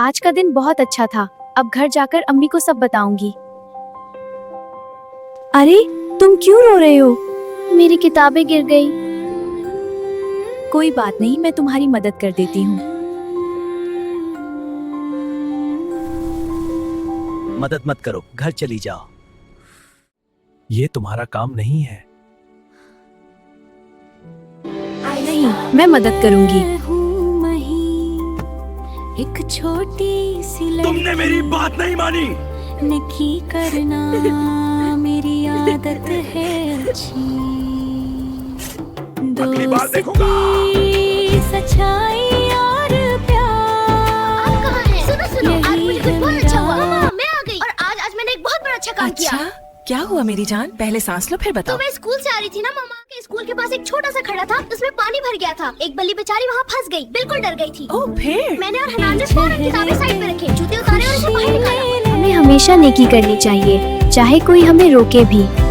आज का दिन बहुत अच्छा था। अब घर जाकर अम्मी को सब बताऊंगी। अरे तुम क्यों रो रहे हो? मेरी किताबें गिर गई। कोई बात नहीं, मैं तुम्हारी मदद कर देती हूँ। मदद मत करो, घर चली जाओ। ये तुम्हारा काम नहीं है। नहीं, मैं मदद करूंगी। एक छोटी सी तुमने मेरी बात नहीं मानी। नकी करना मेरी आदत है अच्छी। अगली बार देखूंगा। दोस्ती, सच्चाई और प्यार। आप कहाँ हैं? सुनो सुनो, आज मुझे कुछ बहुत अच्छा हुआ। मेरा- मामा, मैं आ गई और आज मैंने एक बहुत बड़ा अच्छा काम किया। अच्छा, क्या हुआ मेरी जान? पहले सांस लो फिर तो बताओ। मैं स्कूल से आ रही थी ना मामा, के स्कूल के पास एक छोटा सा खड़ा था, उसमें पानी भर गया था। एक बल्ली बेचारी वहाँ फंस गई, बिल्कुल डर गई थी। ओह फिर? मैंने और हनान ने फौरन किताबें साइड पे रखे, जूते उतारे और उसे बाहर निकाला। हमें हमेशा नेकी करनी चाहिए, चाहे कोई हमें रोके भी।